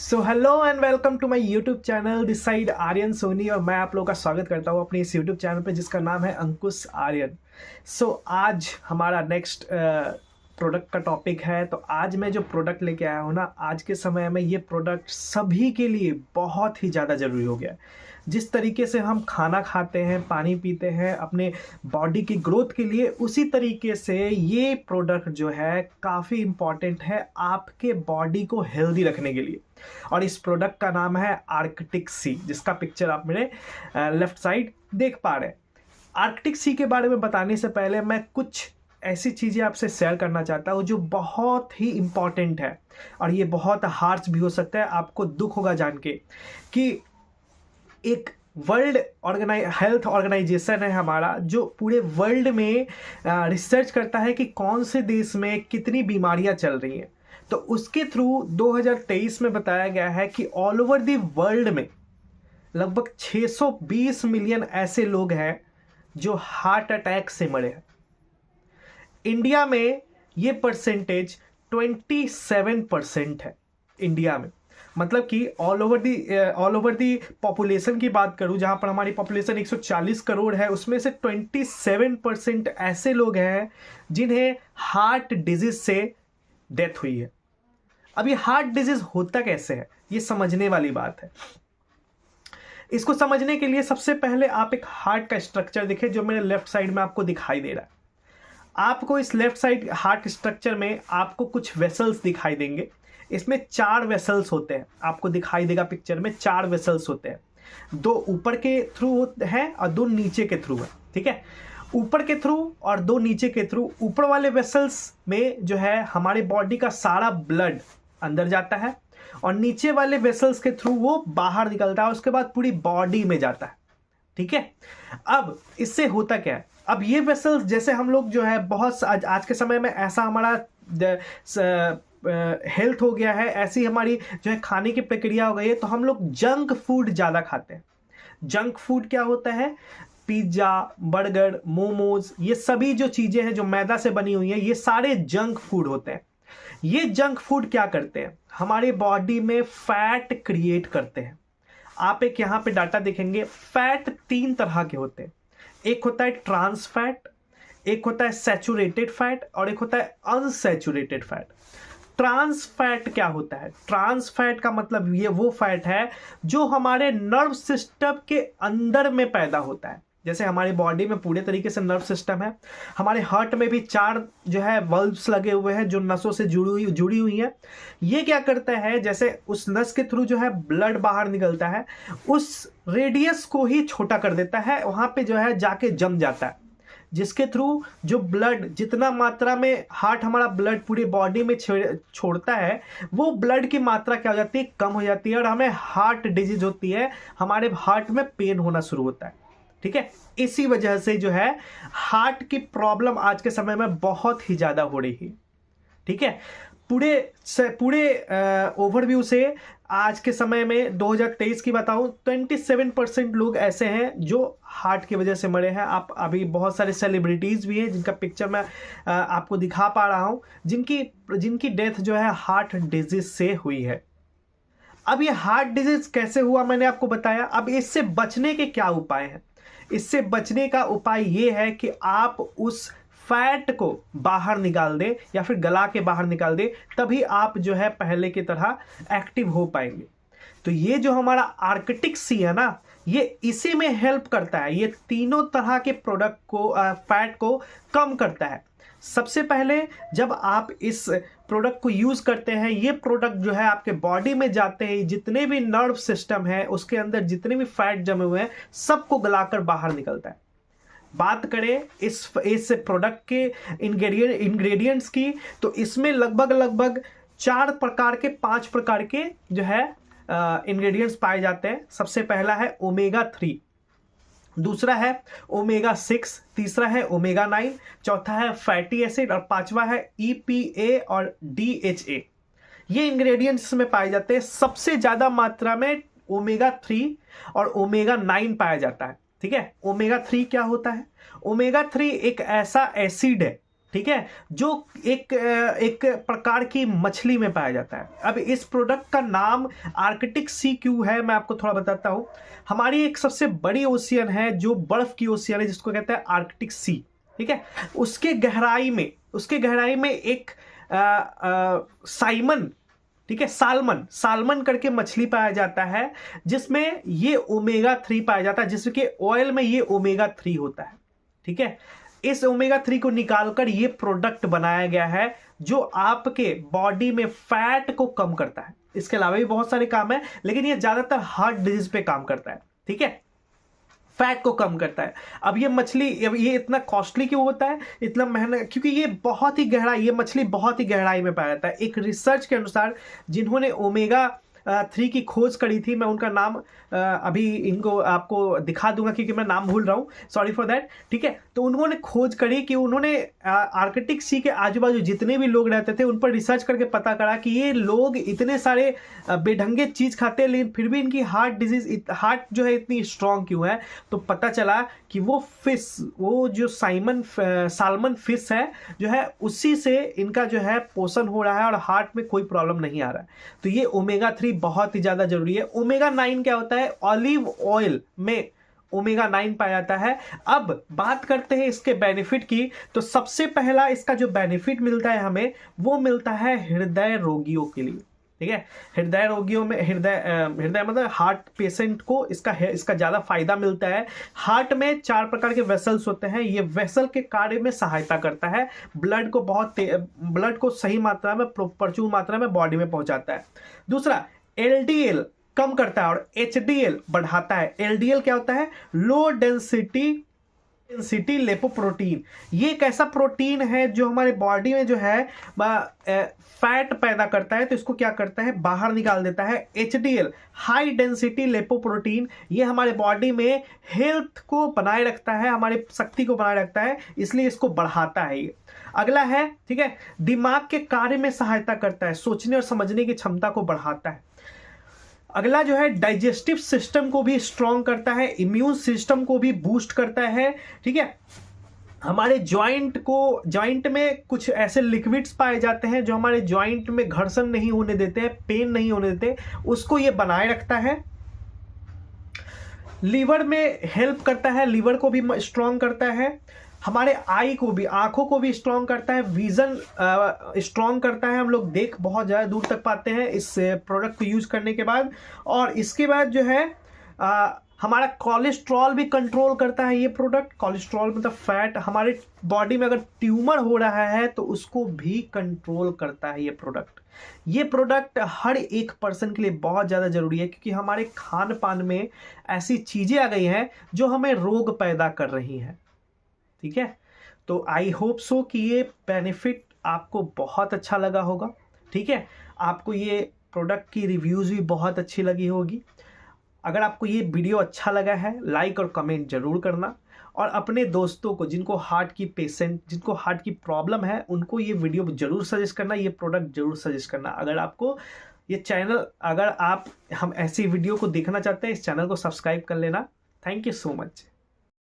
So hello and welcome to my YouTube channel this side Aryan Soni. और मैं आप लोगों का स्वागत करता हूँ अपने इस यूट्यूब चैनल पे जिसका नाम है अंकुश आर्यन। आज हमारा नेक्स्ट प्रोडक्ट का टॉपिक है। तो आज मैं जो प्रोडक्ट लेके आया हूँ ना, आज के समय में ये प्रोडक्ट सभी के लिए बहुत ही ज़्यादा ज़रूरी हो गया है। जिस तरीके से हम खाना खाते हैं, पानी पीते हैं अपने बॉडी की ग्रोथ के लिए, उसी तरीके से ये प्रोडक्ट जो है काफ़ी इम्पॉर्टेंट है आपके बॉडी को हेल्दी रखने के लिए। और इस प्रोडक्ट का नाम है आर्कटिक सी, जिसका पिक्चर आप मेरे लेफ्ट साइड देख पा रहे हैं। आर्कटिक सी के बारे में बताने से पहले मैं कुछ ऐसी चीज़ें आपसे शेयर करना चाहता हूँ जो बहुत ही इम्पॉर्टेंट है और ये बहुत हार्श भी हो सकता है। आपको दुख होगा जान के कि एक वर्ल्ड हेल्थ ऑर्गेनाइजेशन है हमारा, जो पूरे वर्ल्ड में रिसर्च करता है कि कौन से देश में कितनी बीमारियां चल रही हैं। तो उसके थ्रू 2023 में बताया गया है कि ऑल ओवर द वर्ल्ड में लगभग 620 मिलियन ऐसे लोग हैं जो हार्ट अटैक से मरे हैं। इंडिया में ये परसेंटेज 27% है। इंडिया में मतलब कि ऑल ओवर दी पॉपुलेशन की बात करूं, जहां पर हमारी पॉपुलेशन 140 करोड़ है, उसमें से 27% ऐसे लोग हैं जिन्हें हार्ट डिजीज से डेथ हुई है। अब ये हार्ट डिजीज होता कैसे है, ये समझने वाली बात है। इसको समझने के लिए सबसे पहले आप एक हार्ट का स्ट्रक्चर देखें, जो मेरे लेफ्ट साइड में आपको दिखाई दे रहा है। आपको इस लेफ्ट साइड हार्ट स्ट्रक्चर में आपको कुछ वेसल्स दिखाई देंगे। इसमें 4 वेसल्स होते हैं, आपको दिखाई देगा पिक्चर में 4 वेसल्स होते हैं। 2 ऊपर के थ्रू हैं और 2 नीचे के थ्रू है। ठीक है, ऊपर के थ्रू और 2 नीचे के थ्रू। ऊपर वाले वेसल्स में जो है हमारे बॉडी का सारा ब्लड अंदर जाता है और नीचे वाले वेसल्स के थ्रू वो बाहर निकलता है, उसके बाद पूरी बॉडी में जाता है। ठीक है, अब इससे होता क्या है, अब ये वेसल्स जैसे हम लोग जो है बहुत आज के समय में ऐसा हमारा हेल्थ हो गया है, ऐसी हमारी जो है खाने की प्रक्रिया हो गई है, तो हम लोग जंक फूड ज़्यादा खाते हैं। जंक फूड क्या होता है? पिज्ज़ा, बर्गर, मोमोज, ये सभी जो चीज़ें हैं जो मैदा से बनी हुई हैं, ये सारे जंक फूड होते हैं। ये जंक फूड क्या करते हैं? हमारे बॉडी में फैट क्रिएट करते हैं। आप एक यहाँ पे डाटा देखेंगे, फैट 3 तरह के होते हैं। एक होता है ट्रांस फैट, एक होता है सैचुरेटेड फैट और एक होता है अनसैचुरेटेड फैट। ट्रांस फैट क्या होता है? ट्रांस फैट का मतलब ये वो फैट है जो हमारे नर्व सिस्टम के अंदर में पैदा होता है। जैसे हमारी बॉडी में पूरे तरीके से नर्व सिस्टम है, हमारे हार्ट में भी 4 जो है वल्व्स लगे हुए हैं जो नसों से जुड़ी हुई हैं। ये क्या करता है, जैसे उस नस के थ्रू जो है ब्लड बाहर निकलता है, उस रेडियस को ही छोटा कर देता है, वहां पे जो है जाके जम जाता है, जिसके थ्रू जो ब्लड जितना मात्रा में हार्ट हमारा ब्लड पूरी बॉडी में छोड़ता है, वो ब्लड की मात्रा क्या हो जाती है, कम हो जाती है और हमें हार्ट डिजीज होती है, हमारे हार्ट में पेन होना शुरू होता है। ठीक है, इसी वजह से जो है हार्ट की प्रॉब्लम आज के समय में बहुत ही ज्यादा हो रही है। ठीक है, पूरे ओवरव्यू से आज के समय में 2023 की बताऊं, 27% लोग ऐसे हैं जो हार्ट की वजह से मरे हैं। आप अभी बहुत सारे सेलिब्रिटीज भी हैं जिनका पिक्चर मैं आपको दिखा पा रहा हूं, जिनकी डेथ जो है हार्ट डिजीज से हुई है। अब ये हार्ट डिजीज कैसे हुआ मैंने आपको बताया। अब इससे बचने के क्या उपाय हैं? इससे बचने का उपाय ये है कि आप उस फैट को बाहर निकाल दें या फिर गला के बाहर निकाल दें, तभी आप जो है पहले की तरह एक्टिव हो पाएंगे। तो ये जो हमारा आर्कटिक सी है ना, ये इसी में हेल्प करता है। ये तीनों तरह के प्रोडक्ट को फैट को कम करता है। सबसे पहले जब आप इस प्रोडक्ट को यूज करते हैं, ये प्रोडक्ट जो है आपके बॉडी में जाते हैं, जितने भी नर्व सिस्टम है उसके अंदर जितने भी फैट जमे हुए हैं, सबको गलाकर बाहर निकलता है। बात करें इस प्रोडक्ट के इंग्रेडिएंट्स की, तो इसमें लगभग 4 प्रकार के 5 प्रकार के जो है इंग्रेडिएंट्स पाए जाते हैं। सबसे पहला है ओमेगा 3, दूसरा है ओमेगा 6, तीसरा है ओमेगा 9, चौथा है फैटी एसिड और पांचवा है EPA और DHA। ये इंग्रेडिएंट्स में पाए जाते हैं। सबसे ज्यादा मात्रा में ओमेगा 3 और ओमेगा 9 पाया जाता है। ठीक है, ओमेगा 3 क्या होता है? ओमेगा 3 एक ऐसा एसिड है ठीक है, जो एक प्रकार की मछली में पाया जाता है। अब इस प्रोडक्ट का नाम आर्कटिक सी क्यों है, मैं आपको थोड़ा बताता हूं। हमारी एक सबसे बड़ी ओशियन है जो बर्फ की ओशियन है, जिसको कहते हैं आर्कटिक सी, ठीक है। उसके गहराई में एक साइमन, ठीक है, सालमन सालमन करके मछली पाया जाता है, जिसमें ये ओमेगा 3 पाया जाता है, जिसके ऑयल में ये ओमेगा 3 होता है, ठीक है। इस ओमेगा 3 को निकालकर ये प्रोडक्ट बनाया गया है जो आपके बॉडी में फैट को कम करता है। इसके अलावा भी बहुत सारे काम है, लेकिन ये ज्यादातर हार्ट डिजीज पे काम करता है, ठीक है, फैट को कम करता है। अब ये मछली, अब ये इतना कॉस्टली क्यों होता है, इतना महंगा, क्योंकि ये बहुत ही गहराई, ये मछली बहुत ही गहराई में पाया जाता है। एक रिसर्च के अनुसार जिन्होंने ओमेगा 3 की खोज करी थी, मैं उनका नाम अभी इनको आपको दिखा दूंगा क्योंकि मैं नाम भूल रहा हूं, सॉरी फॉर दैट, ठीक है। तो उन्होंने खोज करी कि उन्होंने आर्कटिक सी के आजू बाजू जितने भी लोग रहते थे उन पर रिसर्च करके पता करा कि ये लोग इतने सारे बेढंगे चीज खाते हैं, लेकिन फिर भी इनकी हार्ट जो है इतनी स्ट्रांग क्यों है। तो पता चला कि वो फिश, वो जो सालमन फिश है जो है, उसी से इनका जो है पोषण हो रहा है और हार्ट में कोई प्रॉब्लम नहीं आ रहा है। तो ये ओमेगा 3 बहुत ही ज्यादा जरूरी है। ओमेगा 9 क्या होता है, ऑलिव ऑयल में ओमेगा 9 पाया जाता है। अब बात करते हैं इसके बेनिफिट की, तो सबसे पहला इसका जो बेनिफिट मिलता है हमें, वो मिलता है हृदय रोगियों के लिए, ठीक है। हृदय रोगियों में, हृदय मतलब हार्ट पेशेंट को इसका ज्यादा फायदा मिलता है। हार्ट में 4 प्रकार के वेसल्स होते हैं, ये वेसल के कार्य में सहायता करता है, ब्लड को सही मात्रा में, प्रचुर मात्रा में बॉडी में पहुंचाता है। दूसरा, एलडीएल कम करता है और एचडीएल बढ़ाता है। एलडीएल क्या होता है, लो डेंसिटी लिपोप्रोटीन। ये एक ऐसा प्रोटीन है जो हमारे बॉडी में जो है फैट पैदा करता है, तो इसको क्या करता है, बाहर निकाल देता है। एचडीएल हाई डेंसिटी लिपोप्रोटीन, ये हमारे बॉडी में हेल्थ को बनाए रखता है, हमारी शक्ति को बनाए रखता है, इसलिए इसको बढ़ाता है ये। अगला है, ठीक है, दिमाग के कार्य में सहायता करता है, सोचने और समझने की क्षमता को बढ़ाता है। अगला जो है, डाइजेस्टिव सिस्टम को भी स्ट्रॉन्ग करता है, इम्यून सिस्टम को भी बूस्ट करता है, ठीक है। हमारे जॉइंट में कुछ ऐसे लिक्विड्स पाए जाते हैं जो हमारे जॉइंट में घर्षण नहीं होने देते हैं, पेन नहीं होने देते, उसको ये बनाए रखता है। लीवर में हेल्प करता है, लीवर को भी स्ट्रॉन्ग करता है। हमारे आंखों को भी स्ट्रॉन्ग करता है, विजन स्ट्रॉन्ग करता है, हम लोग देख बहुत ज़्यादा दूर तक पाते हैं इस प्रोडक्ट को यूज़ करने के बाद। और इसके बाद जो है हमारा कोलेस्ट्रॉल भी कंट्रोल करता है ये प्रोडक्ट। कोलेस्ट्रॉल मतलब फैट, हमारे बॉडी में अगर ट्यूमर हो रहा है तो उसको भी कंट्रोल करता है ये प्रोडक्ट। ये प्रोडक्ट हर एक पर्सन के लिए बहुत ज़्यादा ज़रूरी है, क्योंकि हमारे खान पान में ऐसी चीज़ें आ गई हैं जो हमें रोग पैदा कर रही हैं, ठीक है। तो आई होप सो कि ये बेनिफिट आपको बहुत अच्छा लगा होगा, ठीक है। आपको ये प्रोडक्ट की रिव्यूज़ भी बहुत अच्छी लगी होगी। अगर आपको ये वीडियो अच्छा लगा है, लाइक और कमेंट जरूर करना, और अपने दोस्तों को जिनको हार्ट की प्रॉब्लम है उनको ये वीडियो जरूर सजेस्ट करना, ये प्रोडक्ट जरूर सजेस्ट करना। अगर आप हम ऐसी वीडियो को देखना चाहते हैं, इस चैनल को सब्सक्राइब कर लेना। Thank you so much.